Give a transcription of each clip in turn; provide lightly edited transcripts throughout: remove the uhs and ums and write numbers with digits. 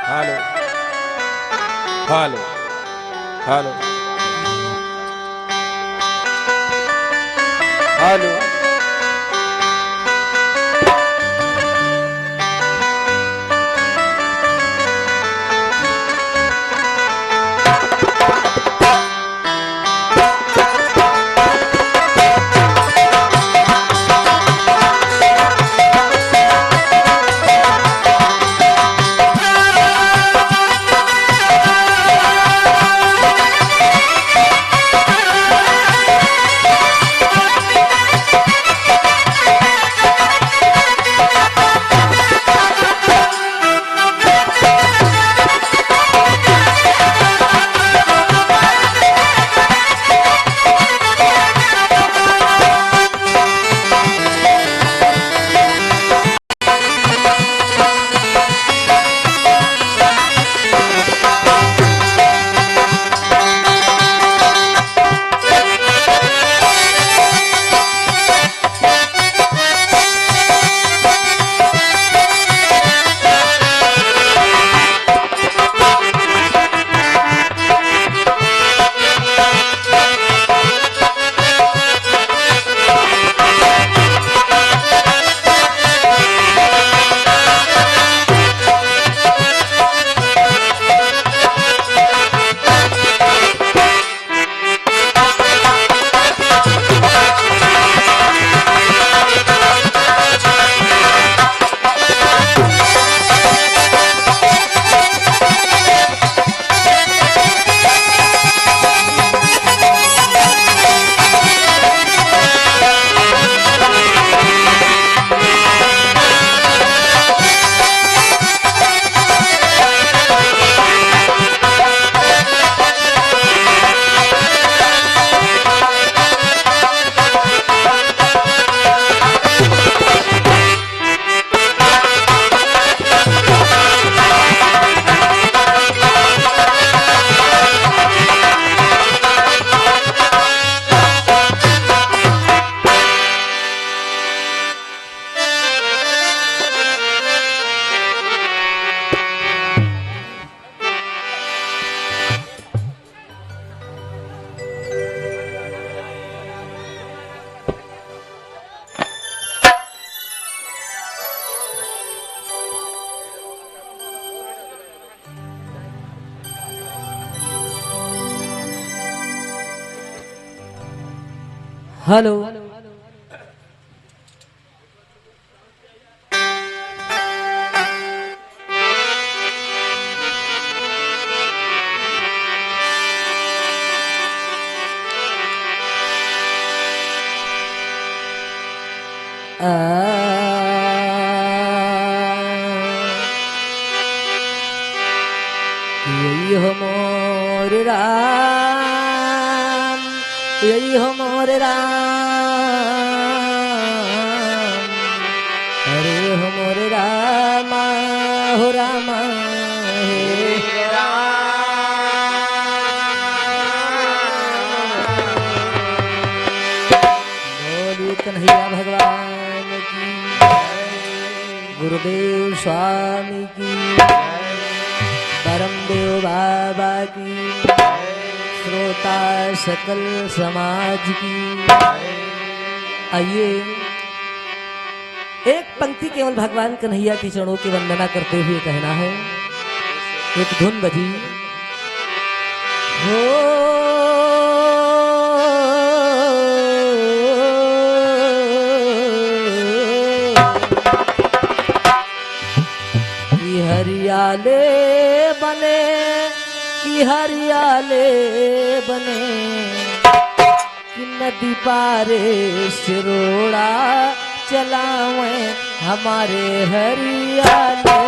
Hello hello hello hello hello यही हो मोर राम, यही हो मोर राम, अरे हो मोर रामा हो रामा हे बोलिए कन्हैया भगवान की, गुरुदेव स्वामी की, परमदेव बाबा की, श्रोता सकल समाज की। आइए एक पंक्ति केवल भगवान कन्हैया के चरणों की वंदना करते हुए कहना है। एक धुन बजी हो हरियाले बने कि हरियाले बने कि नदी पारे सिरोड़ा चलावे हमारे हरियाले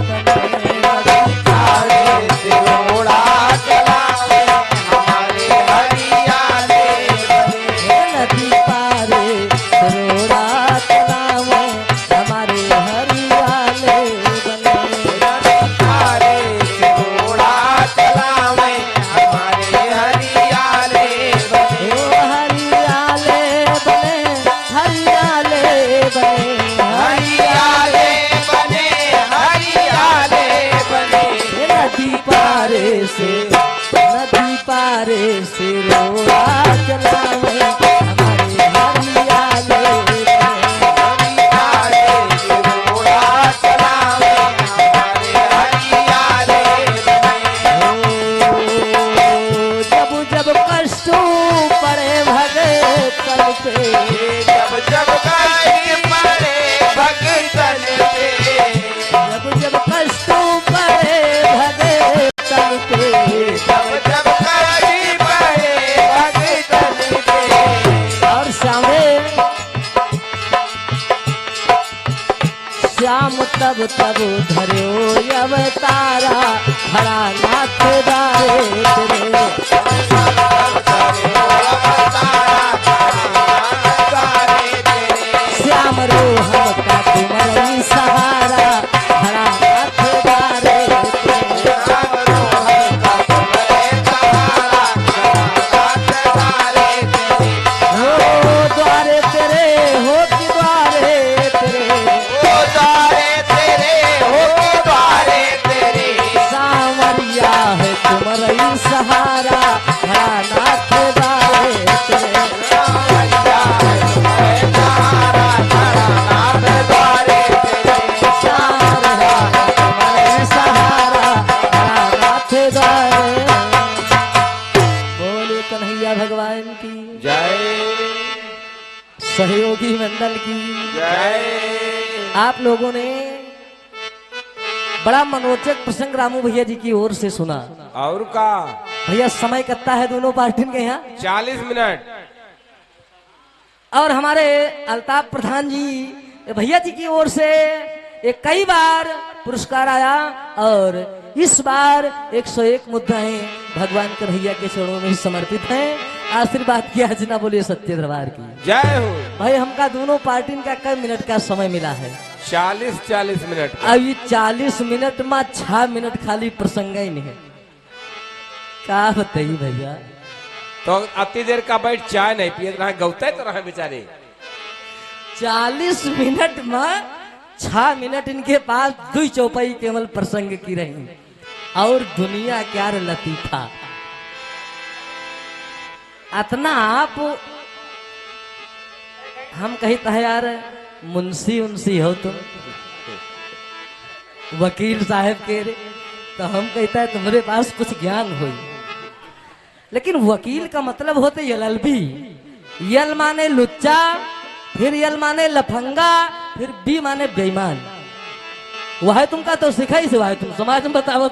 बने, नदी पारे सिरोड़ा चलावे हमारे हरियाले बने, नदी पारे सिरोड़ा चलावे हमारे हरियाले बने, नदी पारे सिरोड़ा चलावे हमारे हरियाले बने, हरियाले बने हरियाले बने, हरियाले बने हरियाले से नदी पारे से रोड़ा चलावे हमारे हरियाले जब जब कष्ट पड़े भगतन पे जब जब कष्ट पड़े भगतन पे जब जब कष्ट पड़े भगतन पे जब जब कष्ट पड़े भगतन पे और श्याम तब तब धर्यो अवतारा खड़ा नाथ दारे तेरे श्याम रो हम का तुम्हारी सहारा खड़ा नाथ दारे हो द्वारे तेरे हो कि द्वारे तेरे सावरिया है तुम्हारी सहारा खड़ा नाथ दारे तेरे सहारा खड़ा नाथ दारे बोले कन्हैया भगवान की जय सहयोगी मंडल की जय। आप लोगों ने बड़ा मनोरंजक प्रसंग रामू भैया जी की ओर से सुना। और का भैया समय कितना है दोनों पार्टी के यहाँ 40 मिनट। और हमारे अल्ताफ प्रधान जी भैया जी की ओर से एक कई बार पुरस्कार आया और इस बार 101 मुद्राएं भगवान कन्हैया के चरणों में समर्पित हैं। आशीर्वाद की याचना बोलिए सत्य दरबार की जय हो। भाई हमका दोनों पार्टी का कई मिनट का समय मिला है 40 मिनट। अभी 40 मिनट में 6 मिनट खाली प्रसंग ही नहीं है। क्या बताइए भैया तो अति देर का बैठ चाय नहीं पिए रहा गौते तो रहा बेचारे 40 मिनट में 6 मिनट इनके पास 2 चौपाई केवल प्रसंग की रही और दुनिया क्या रे लतीफा अतना आप हम कहता है यार मुंशी उनसी हो तुम वकील साहब के रे तो हम कहता है तुम्हारे पास कुछ ज्ञान हो लेकिन वकील का मतलब होते यललबी यल माने लुच्चा फिर यल माने लफंगा फिर बी माने बेईमान वह तुमका तो सिखाई से वह तुम समाज में बताओ।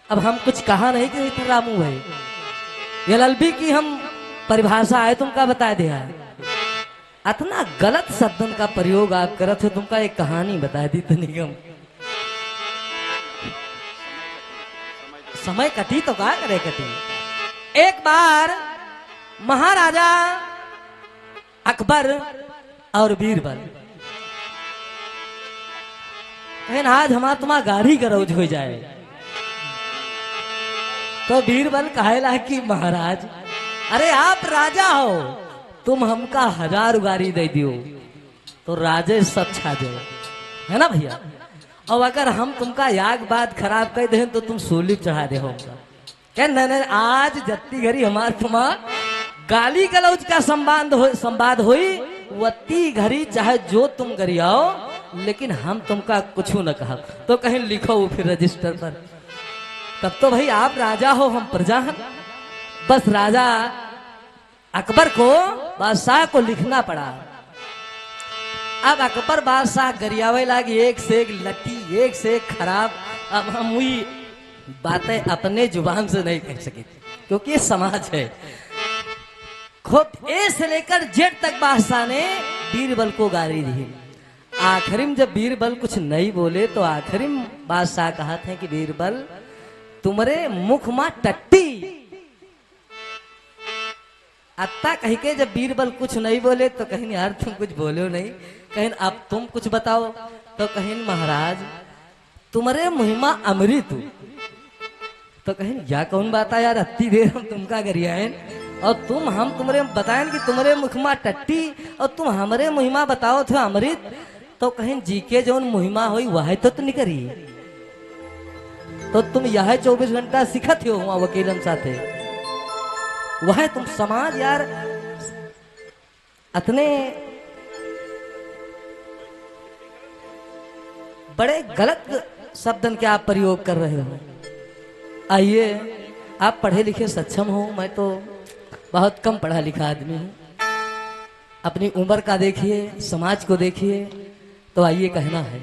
अब हम कुछ कहा नहीं कि इतना रामू है यललबी की हम परिभाषा है तुमका बता दिया इतना गलत शब्दन का प्रयोग आप करत हो तुमका एक कहानी बता दी तो निगम समय कटी तो क्या करे कटी। एक बार महाराजा अकबर और बीरबल आज हमारा तुम्हारा गाड़ी गरौज हो जाए तो बीरबल कहेला कि महाराज अरे आप राजा हो तुम हमका 1000 गाड़ी दे दियो तो राजे सब छा जाए है ना भैया। और अगर हम तुमका याग बात खराब कर दे तो तुम सूली चढ़ा दे हो नहीं आज जत्ती घड़ी हमार तुम्हार गाली गलौज का संवाद हुई वत्ती घड़ी चाहे जो तुम गरियाओ लेकिन हम तुमका कुछ न कहा तो कहीं लिखो फिर रजिस्टर पर तब तो भाई आप राजा हो हम प्रजा हैं। बस राजा अकबर को बादशाह को लिखना पड़ा। अब अकबर बादशाह गरियावे लागी एक से एक लट्टी एक से एक खराब। अब हम हुई बातें अपने जुबान से नहीं कह सके क्योंकि ये समाज है। खुद ए से लेकर जेड तक बादशाह ने बीरबल को गाली दी। आखिरी में जब बीरबल कुछ नहीं बोले तो आखिरी में बादशाह कहा था कि बीरबल तुम्हारे मुख में टट्टी। अत्ता कही के जब बीरबल कुछ नहीं बोले तो कहीं यार तुम कुछ बोलो नहीं कहीं अब तुम कुछ बताओ तो कहीं महाराज तुम्हारे मुहिमा अमृत तो कहीं या कौन बात है यार अत्ती देर हम तुमका गरियान और तुम हम तुम्हारे बताएं कि तुम्हारे मुखमा टट्टी और तुम हमारे मुहिमा बताओ थे अमृत तो कहीं जी के जो मुहिमा हुई वह तो नहीं करी। तो तुम यह 24 घंटा सिखत हो वहां वकीलन साथे वह तुम समाज यार अतने बड़े गलत शब्दन के आप प्रयोग कर रहे हो। आइए आप पढ़े लिखे सक्षम हो, मैं तो बहुत कम पढ़ा लिखा आदमी हूं। अपनी उम्र का देखिए, समाज को देखिए, तो आइए कहना है,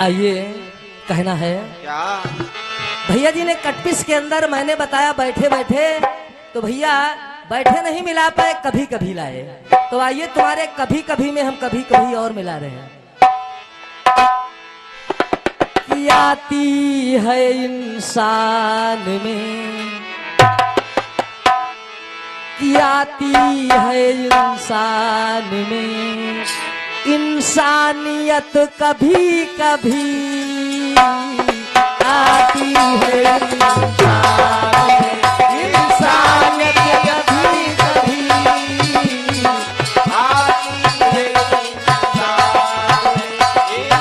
आइए कहना है क्या भैया जी ने कटपिस के अंदर मैंने बताया बैठे बैठे, तो भैया बैठे नहीं मिला पाए, कभी कभी लाए। तो आइए तुम्हारे कभी कभी में हम कभी कभी और मिला रहे हैं। कि आती है इंसान में, कि आती है इंसान में इंसानियत कभी कभी आती है इंसान में, इंसानियत कभी कभी आती है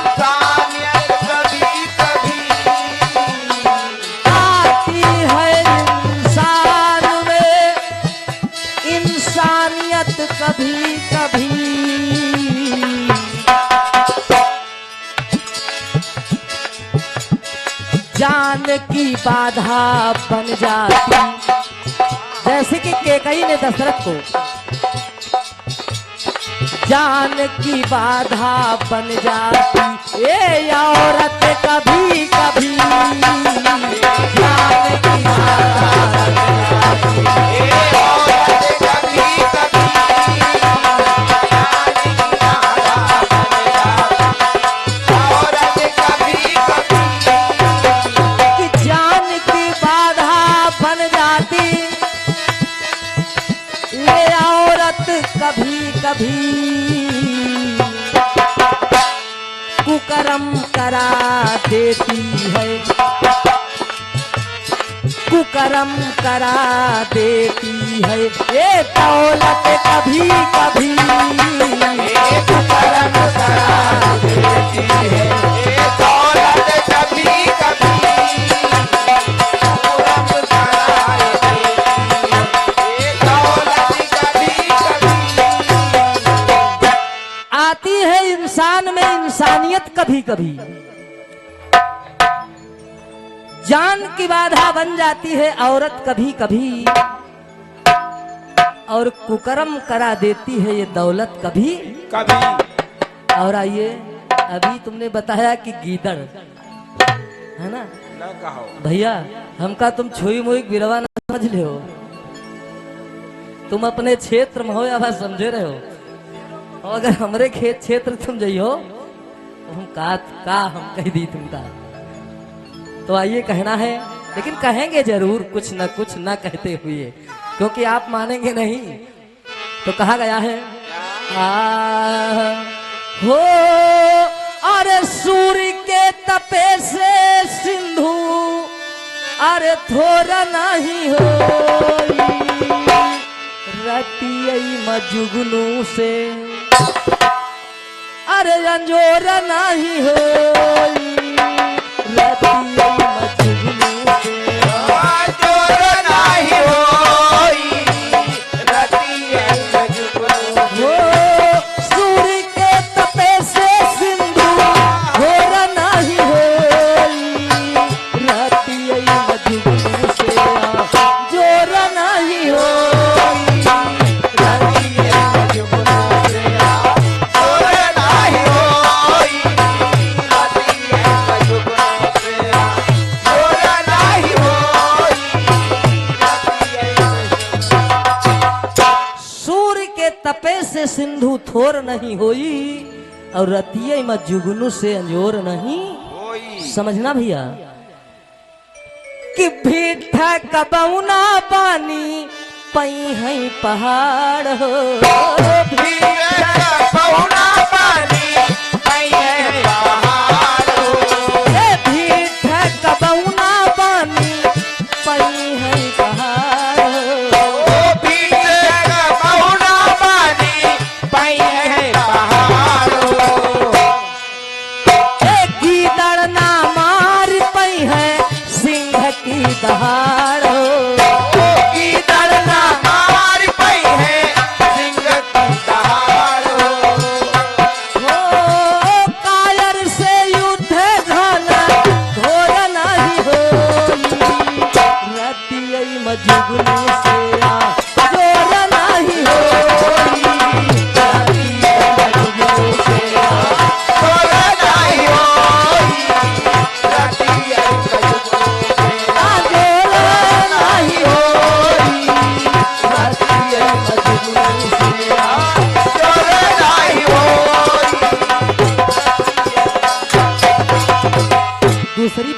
इंसानियत कभी कभी आती है इंसान में इंसानियत कभी कभी जान की बाधा बन जाती, जैसे कि केकई ने दशरथ को जान की बाधा बन जाती, ये औरत कभी कभी जान की बाधा बन कि जान की बाधा बन जाती, ये औरत कभी कभी कुकर्म करा देती है, कुकर्म करा देती है, ये दौलत कभी कभी कुकर्म करा देती है। आती है इंसान में इंसानियत कभी कभी, जान की बाधा बन जाती है औरत कभी कभी, और कुकर्म करा देती है ये दौलत कभी कभी और आइए अभी तुमने बताया कि गीदड़ है ना ना कहो भैया, हमका तुम छुई मुई बिरवा ना समझ ले हो, तुम अपने क्षेत्र में हो या बस समझे रहे हो। और अगर हमरे खेत क्षेत्र तुम जइयो तो हम का हम कह दी तुमका। तो आइए कहना है, लेकिन कहेंगे जरूर कुछ न कुछ न कहते हुए, क्योंकि आप मानेंगे नहीं। तो कहा गया है हो अरे सूर्य के तपे से सिंधु अरे थोड़ा नहीं हो, रतियई मजुगनू से अरे अंजोर नहीं हो, रतियई मजुगनू से हो सूर्य के तपे से सिंधु थोर नहीं हो, रतियई मजुगनू से जोर नहीं हो, तपे से सिंधु थोर नहीं होई, और रतिये में जुगनू से अंजोर नहीं। समझना भैया कि भीठा कबौना पानी पई है पहाड़ हो, भीठा कबौना पानी पई है पहाड़ हो,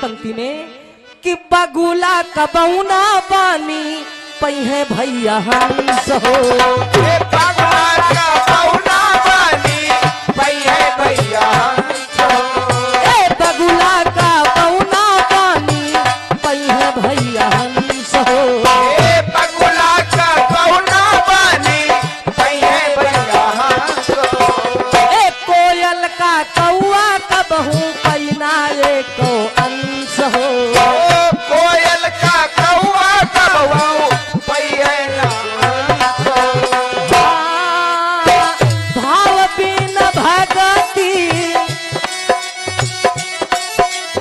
पंक्ति में कि बगुला कबौना पानी पहिए भैया हंस हो। ए पगला का पौना बनी भैया भैया हंस हो। ए बगुला का पौना पानी पहिए भैया हंस हो। ए पगला का पौना बनी भैया भैया हंस हो। ए कोयल का कौआ कबहू पैना एको अंश हो। ओ कोयल का कौआ कबहू भैया हंस हो। भाव बिन भगती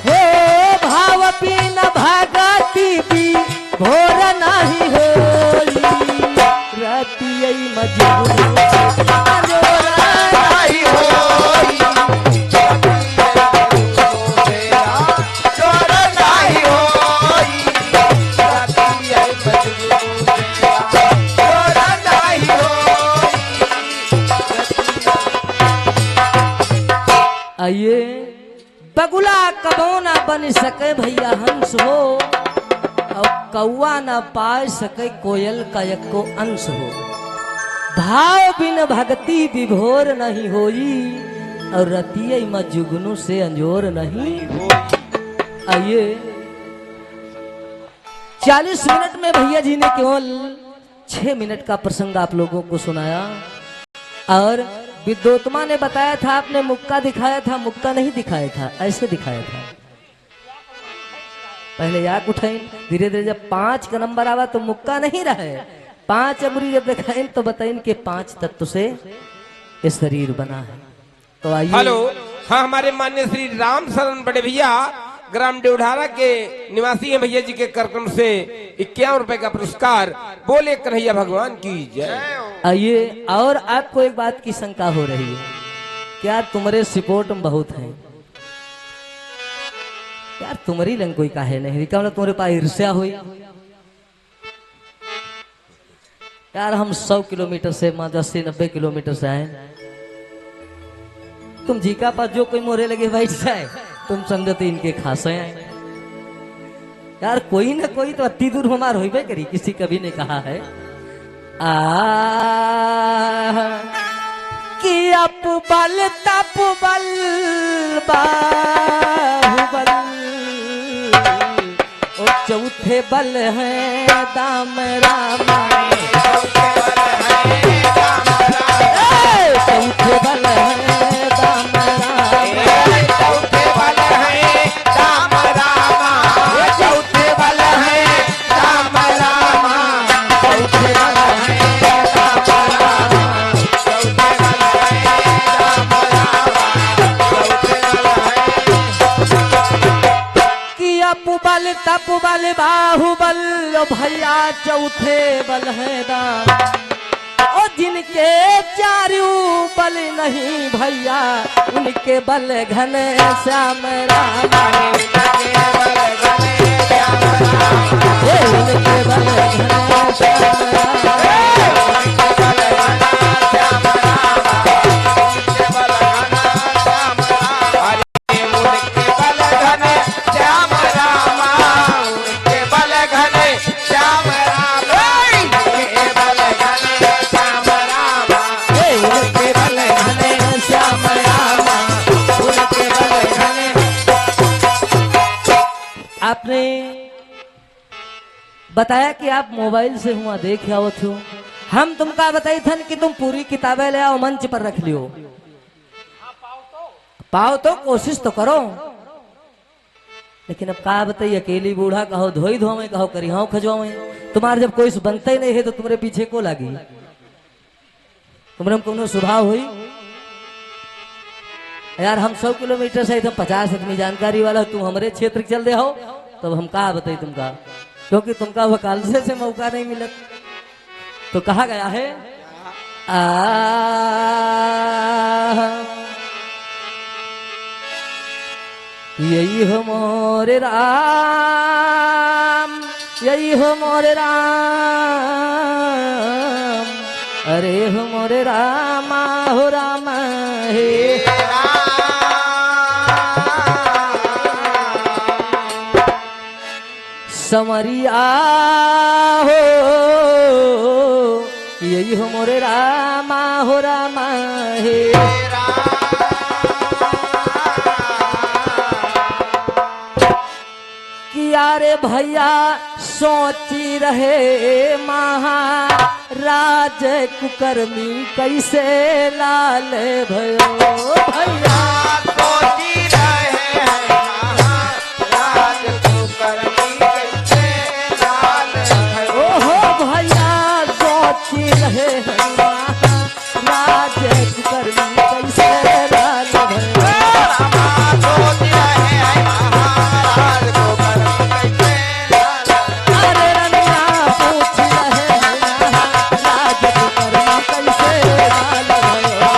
हो, भाव बिन भगती भी भोर नहीं होई। रतियै मजबूर आई होई चोर नहीं होई। राती आई मजबूर चोर नहीं होई। आइए बगुला कबो ना बन सके भैया हंस हो, और कौआ ना पाए सके कोयल का एको अंश हो। भाव बिन भक्ति विभोर नहीं होई, और रतिये में जुगनू से अंजोर नहीं। आइए 40 मिनट में भैया जी ने केवल 6 मिनट का प्रसंग आप लोगों को सुनाया, और विद्योत्मा ने बताया था आपने मुक्का दिखाया था, मुक्का नहीं दिखाया था, ऐसे दिखाया था। पहले याक उठाइन, धीरे धीरे जब 5 का नंबर आवा तो मुक्का नहीं रहे, 5 अंगुरी जब दिखाइन तो बताइन के 5 तत्व से ये शरीर बना है। तो आइए हेलो, हाँ हमारे मान्य श्री राम शरण बड़े भैया ग्राम देवढारा के निवासी हैं भैया जी के कार्यक्रम से 51 रुपए का पुरस्कार। बोले कन्हैया भगवान की जय। आइए, और आपको एक बात की शंका हो रही है, क्या तुम्हारे सपोर्ट में बहुत हैं यार, तुम्हारी लंग कोई काहे नहीं, क्या मतलब तुम्हारे पास ईर्ष्या हुई यार। हम 100 किलोमीटर से 80-90 किलोमीटर से आए, तुम जी का पास जो कोई मोरे लगे बैठ जाए, तुम समझते इनके खासे आए यार। कोई ना कोई तो अति दूर हमार होइबे करी, किसी कभी ने कहा है कि अप बल तप बल बाहुबल, और चौथे बल है दाम रामा। चौथे बल है दाम रामा। चौथे बल है दाम रामा। चौथे बल है दाम रामा। चौथे बल है दाम रामा। चौथे बल है दाम रामा। चौथे बल है कि अप बल तप बल बाहुबल, ओ भैया चौथे बल है दाम। और जिनके चारू बल नहीं भैया, उनके बल घने श्याम राम। उनके बल घने श्याम राम। उनके बल घने श्याम आपने बताया कि आप मोबाइल से हुआ देख आओ थो, हम तुमका बताई थन कि तुम पूरी किताबें ले आओ, मंच पर रख लियो। पाओ तो कोशिश तो करो, लेकिन अब का बताइए, अकेली बूढ़ा कहो धोई धो में, कहो करी हाँ खजवाओ। तुम्हारे जब कोई बनते ही नहीं है तो तुम्हारे पीछे को लगी, तुम्हारे कोनो स्वभाव हुई यार। हम 100 किलोमीटर से एकदम 50 आदमी जानकारी वाला, तुम हमारे क्षेत्र चल रहे हो, तब हम कहा बताई तुमका, क्योंकि तुमका वकालत से मौका नहीं मिलत। तो कहा गया है यही हो मोरे राम, यही हो मोरे राम, अरे हो मोरे रामा हो राम हे। समरिया हो यही हो मोरे रामा हो रामा हे किया रे भैया सोची रहे महाराज कुकर्मी कैसे लाल भयो भैया सोची रहे महाराज कुकर्मी कैसे लाल भयो। ओहो भैया सोची रहे महाराज कुकर्मी कैसे लाल भयो सोची रहे महाराज कुकर्मी कैसे लाल भयो। अरे रनिया पूछ रहे महाराज कुकर्मी कैसे लाल भयो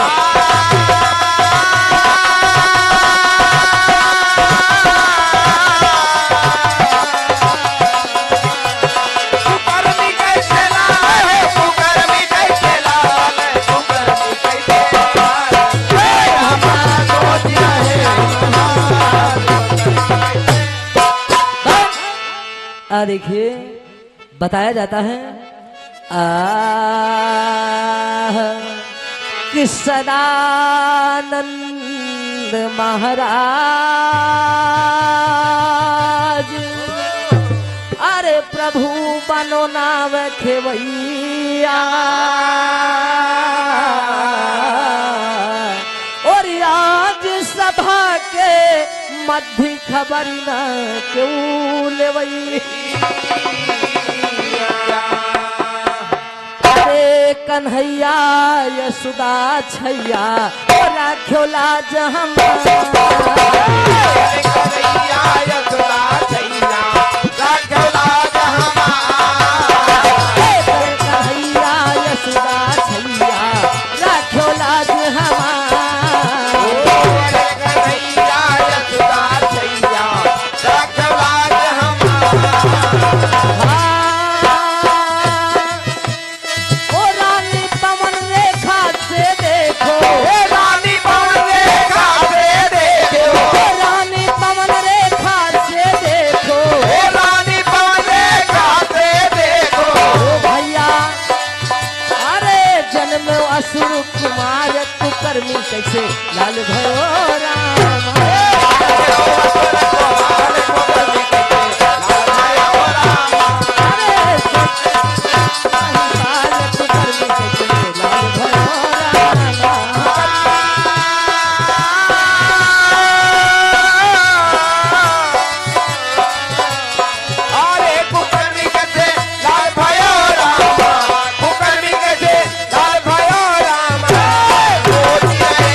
कुकर्मी कैसे लाल है, कुकर्मी कैसे लाल है, कुकर्मी कैसे लाल है। हमारा सोच रहे महाराज कुकर्मी कैसे। देखिए बताया जाता है कि सदानंद महाराज अरे प्रभु बनो नाव खेवैया और आज सभा के मध्य खबर न क्यों लेवई अरे कन्हैया यशोदा छैया राख्यो लाज हम कन्हैया यशोदा छैया राख्यो लाज हमार। कन्हैया यशोदा छैया राख्यो लाज हमार कन्हैया यशोदा छैया राख्यो लाज हमार। ओ रानी पवन रेखा से देखो हे रानी पवन रेखा से देखो, ओ रानी पवन रेखा से देखो हे रानी पवन रेखा से देखो। ओ भैया अरे जन्म असुर कुमार कुकर्मी कैसे लाल भयो राम अरे लाल कुकर्मी कैसे लाल भयो राम अरे कुकर्मी कैसे लाल भयो राम, कुकर्मी कैसे लाल भयो राम। सोच रहे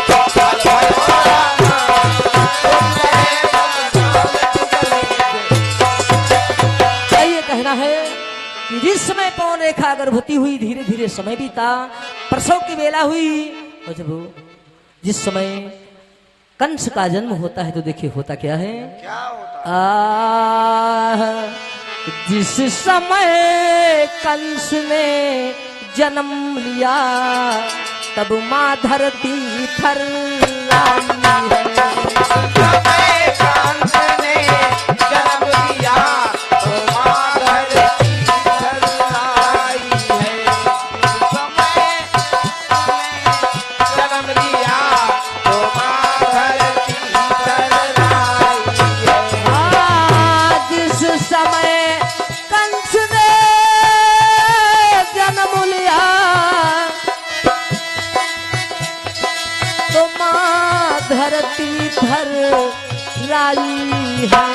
लाल भयो राम, सोच रहे ये कहना है कि जिस समय पवन रेखा गर्भवती हुई धीरे धीरे समय बीता प्रसव की बेला हुई और जब जिस समय कंस का जन्म होता है तो देखिए होता क्या है क्या होता जिस समय कंस ने जन्म लिया तब माँ धरती थर आई है समय कांत ने जन्म लिया तो माँ धरती थर आई है। समय जन्म लिया तो माँ धरती थर आई है। जिस समय कंस ने जन्म लिया तो माँ धरती धर लाई है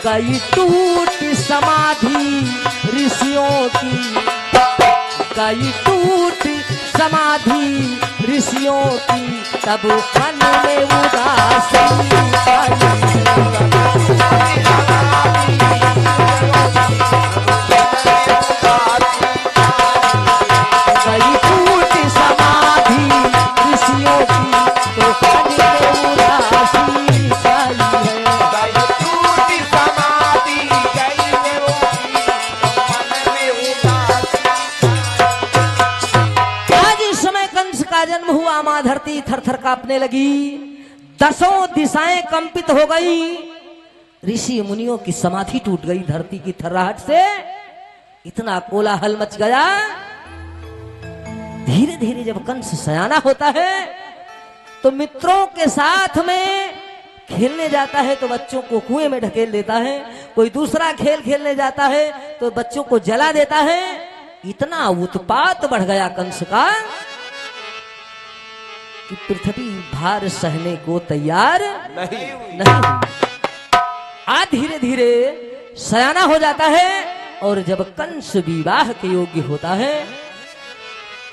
गई टूट समाधि ऋषियों की गई टूट समाधि ऋषियों की तब मन में उदासी आई। गई टूट समाधि ऋषियों की तो मन में उदासी आई है गई टूटी समाधि गई निरोगी, मन में उदासी। आज इस समय कंस का जन्म हुआ माँ धरती थर थर कांपने लगी 10 दिशाएं कंपित हो गई, ऋषि मुनियों की समाधि टूट गई, धरती की थर्राहट से इतना कोलाहल मच गया। धीरे धीरे जब कंस सयाना होता है तो मित्रों के साथ में खेलने जाता है तो बच्चों को कुएं में ढकेल देता है, कोई दूसरा खेल खेलने जाता है तो बच्चों को जला देता है। इतना उत्पात बढ़ गया कंस का कि पृथ्वी भार सहने को तैयार नहीं नहीं हुई। आज धीरे धीरे सयाना हो जाता है और जब कंस विवाह के योग्य होता है,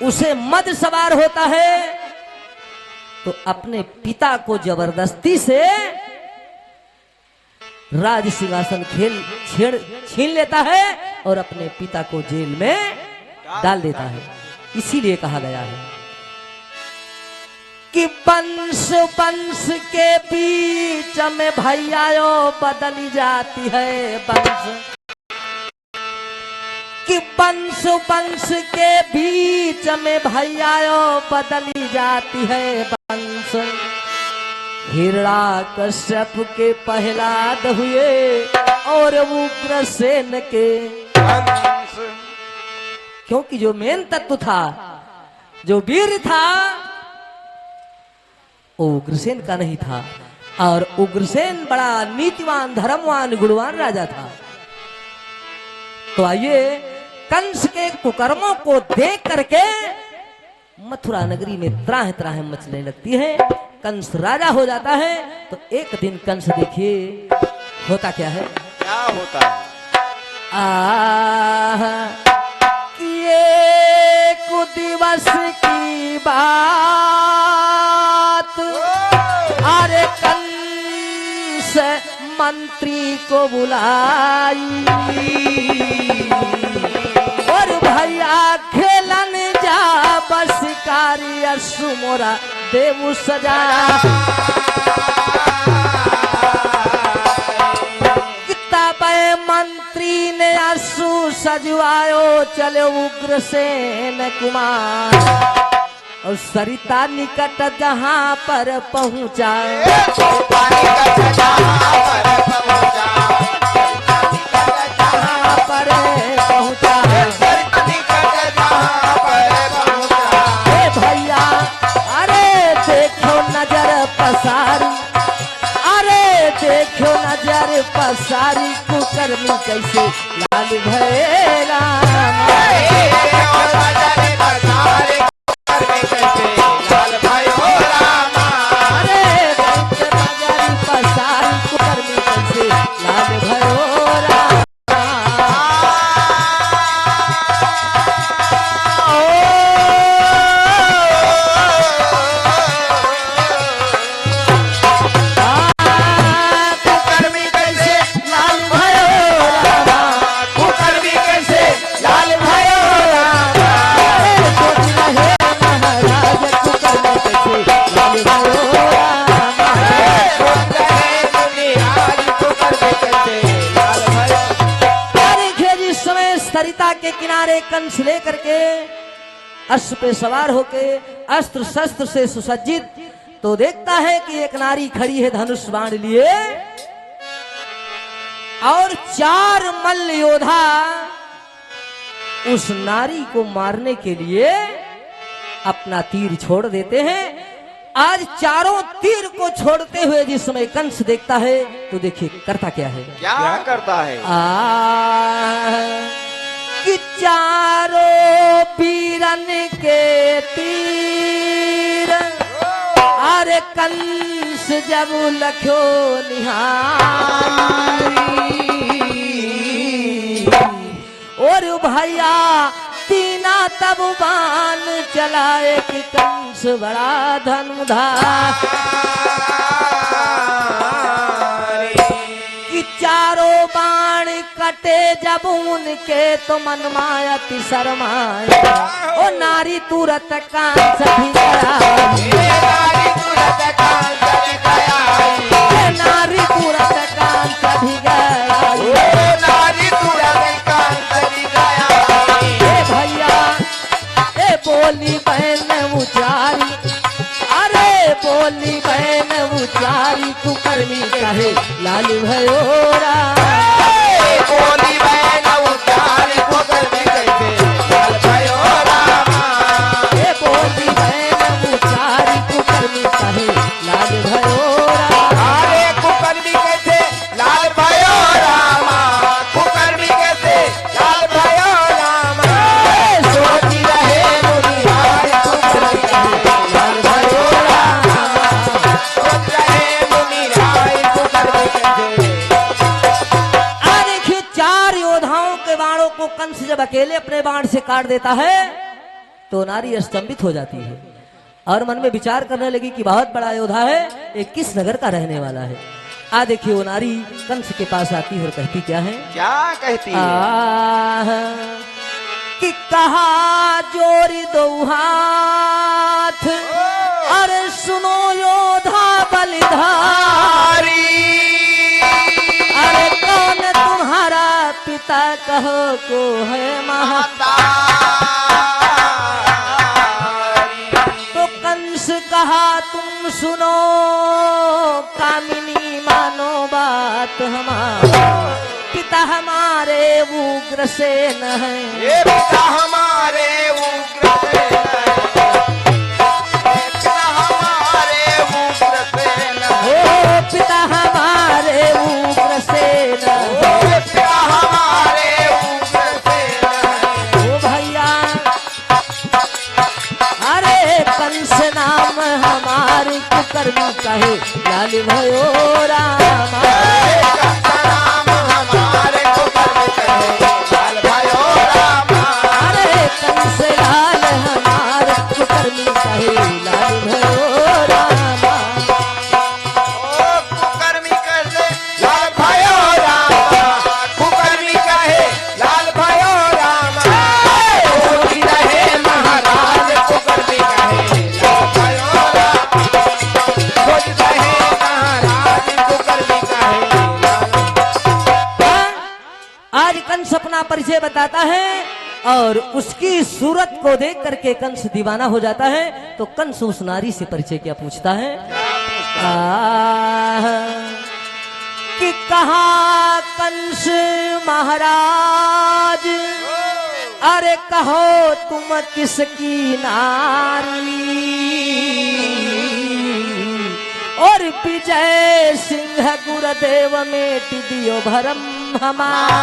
उसे मद सवार होता है तो अपने पिता को जबरदस्ती से राज सिंहासन छीन लेता है और अपने पिता को जेल में डाल देता है। इसीलिए कहा गया है कि वंश वंश के बीच में भैयाओ बदली जाती है वंश, कि वंश वंश के बीच में भैयाओ बदली जाती है वंश। हिरण्याकश्यप के प्रहलाद हुए और उग्रसेन के, क्योंकि जो मेन तत्व था, जो वीर था, वो उग्रसेन का नहीं था और उग्रसेन बड़ा नीतिवान, धर्मवान, गुणवान राजा था। तो आइए कंस के कुकर्मों को देख करके मथुरा नगरी में त्राह त्राह मचने लगती है। कंस राजा हो जाता है। तो एक दिन कंस देखिए होता क्या है, क्या होता है? कि एक दिवस की बात, अरे कंस मंत्री को बुलाई और भैया खेलन जा बस कार्य सुमोरा देव सजा। किताब मंत्री ने आंसू सजवायो चले उग्रसेन कुमार और सरिता निकट जहां पर पहुंचा, भैया अरे देखो नजर पसारी, अरे देखो नजर पसारी कुकर्मी कैसे लाल भैरा। सरिता के किनारे कंस लेकर के अश्व पे सवार होके अस्त्र शस्त्र से सुसज्जित, तो देखता है कि एक नारी खड़ी है धनुष बाण लिए और 4 मल्ल योद्धा उस नारी को मारने के लिए अपना तीर छोड़ देते हैं। आज चारों तीर को छोड़ते हुए जिस समय कंस देखता है तो देखिए करता क्या है, क्या करता है? कि चारों वीरन के तीर, अरे कंस जब लख्यो निहारी और भैया तीना तब बाण चलाए कि कंस बड़ा धनुधार। कि चारों बाण कटे जब उनके तो मन माया शर्माए ओ नारी तुरत कांस भी गया, नारी तुरत कांस भी गया। भैया ए बोली बहन उचारी, अरे बोली बहन उचारी कुकर्मी कहे लाल भयो राम। बोली बहन उतारी कुकर्मी कैसे लाल भयो रामा। ए बोली बहन उचारी कुकर्मी कहे लाल भयो राम। अरे कुकर्मी कैसे लाल भयो रामा, कुकर्मी कैसे लाल भयो रामा। सोची रहे मुनिहार कुकर्मी कैसे लाल भयो रामा। सोच रहे मुनिहार कुकर्मी कैसे। देखिए 4 योद्धाओं के बाणों को कंस जब अकेले अपने बाण से काट देता है तो नारी स्तंभित हो जाती है और मन में विचार करने लगी कि बहुत बड़ा योद्धा है, ये किस नगर का रहने वाला है। देखिए वो नारी कंस के पास आती है और कहती क्या है, क्या कहती है? कि कहा जोरी दो हाथ अरे सुनो योद्धा बलिधारी। अरे कौन तुम्हारा पिता कहो को है महता। तो कंस कहा तुम सुनो कामिनी मानो बात हमारा। पिता हमारे उग्रसेन है। ये पिता हमारे उग्रसेन है। पिता हमारे उग्रसेन है। ओ पिता हमारे उग्रसेन है। पिता हमारे उग्रसेन है। ओ भैया अरे कंस नाम हमारे कुकर्मी कहे लाल भयो रामा। नाम हमारे कुकर्मी कहे लाल भयो रामा। अरे कंस लाल हमारे कुकर्मी कहे लाल भयो रामा। ओ कुकर्मी कैसे लाल भयो रामा। कुकर्मी कहे लाल भयो रामा। सोची रहे महाराज कुकर्मी कहे लाल भयो रामा। सोच रहे महाराज कुकर्मी कहे लाल। आज कंस अपना परिचय बताता है और उसकी सूरत को देख करके कंस दीवाना हो जाता है। तो कंस उस नारी से परिचय क्या पूछता है, कि कहा कंस महाराज अरे कहो तुम किसकी नारी। और विजय सिंह गुरुदेव में दियो भरम हमारा।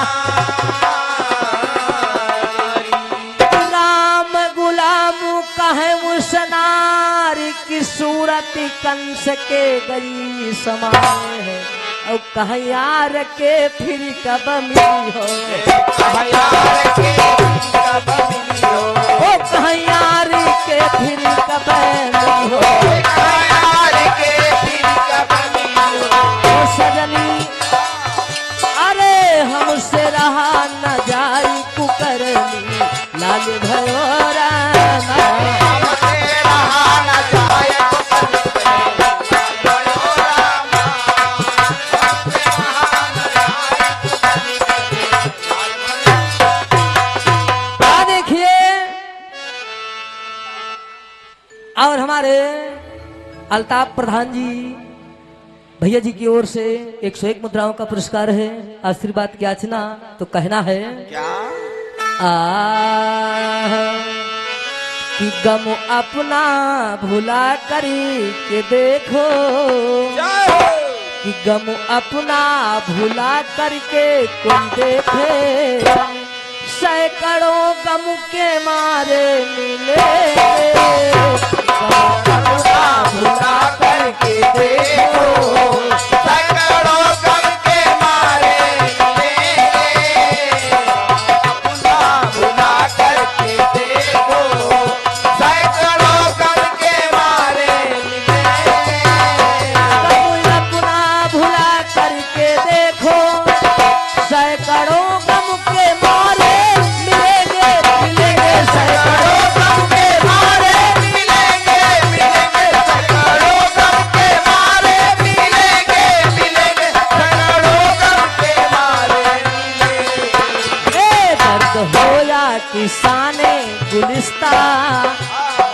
राम गुलाम कहे उस नारी की सूरत कंस के गई समान है। और कह यार के फिर कब मिली हो। यार के कब मिली हो। ओ कह यार के फिर कब मिली हो। यार के फिर कब मिली हो। ओ सजनी अरे हमसे रहा न जाई कुकर्मी लाल भयो रामा। हमसे रहा न जाए कुकर्मी कहे लाल भयो रामा। हमसे रहा न जाए कुकर्मी कहे लाल भयो। देखिए और हमारे अल्ताफ प्रधान जी भैया जी की ओर से 101 मुद्राओं का पुरस्कार है। आशीर्वाद की याचना तो कहना है क्या? कि गम अपना भुला करी के देखो। कि गम अपना भुला करके कोई देखे। सैकड़ों गम के मारे मिले। भुला करके देखो। सैकड़ों गम के मारे मिलेंगे। अपना भुला करके देखो। सैकड़ों गम के मारे मिलेंगे। अपना भुला करके देखो। सैकड़ों गम के मारे मिलेंगे मिलेंगे। सैकड़ों गम के मारे मिलेंगे मिलेंगे। सैकड़ों गम के मारे मिलेंगे मिलेंगे। सैकड़ों गम के मारे मिलेंगे। दर्द हो या किसाने गुलिस्ता।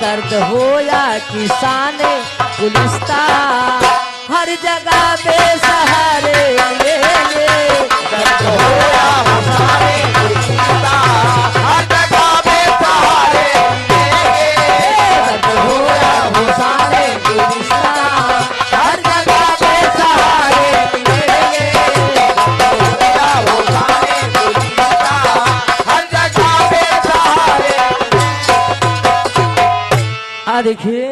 दर्द हो या किसाने गुलिस्ता हर जगह बेसहारे मिलेंगे। दर्द होया हो सारे गुलिस्ता हर जगह बेसहारे मिलेंगे। दर्द होया हो सारे गुलिस्ता हर जगह बेसहारे मिलेंगे। होया हो सारे गुलिस्ता हर जगह बेसहारे। देखिए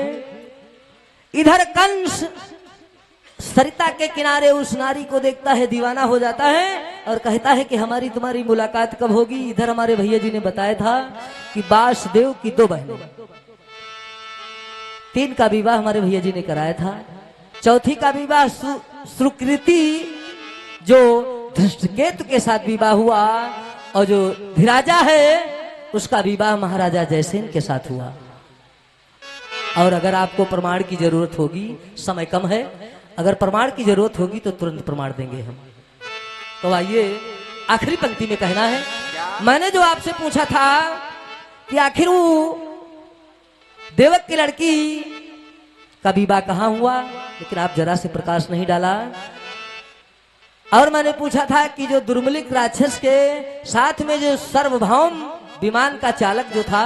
इधर कंस सरिता के किनारे उस नारी को देखता है, दीवाना हो जाता है और कहता है कि हमारी तुम्हारी मुलाकात कब होगी। इधर हमारे भैया जी ने बताया था कि वासुदेव की 2 बहनें, 3 का विवाह हमारे भैया जी ने कराया था। चौथी का विवाह सुकृति जो धृष्टकेतु के साथ विवाह हुआ, और जो धीराजा है उसका विवाह महाराजा जयसेन के साथ हुआ। और अगर आपको प्रमाण की जरूरत होगी, समय कम है, अगर प्रमाण की जरूरत होगी तो तुरंत प्रमाण देंगे हम। तो आइए आखिरी पंक्ति में कहना है, मैंने जो आपसे पूछा था कि आखिर वो देवक की लड़की का विवाह कहाँ हुआ, लेकिन आप जरा से प्रकाश नहीं डाला। और मैंने पूछा था कि जो दुर्मलिक राक्षस के साथ में जो सार्वभौम विमान का चालक जो था,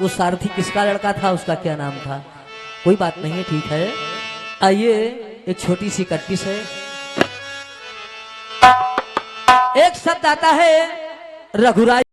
वो सारथी किसका लड़का था, उसका क्या नाम था। कोई बात नहीं है, ठीक है। आइए एक छोटी सी कट्टी से एक शब्द आता है रघुराई।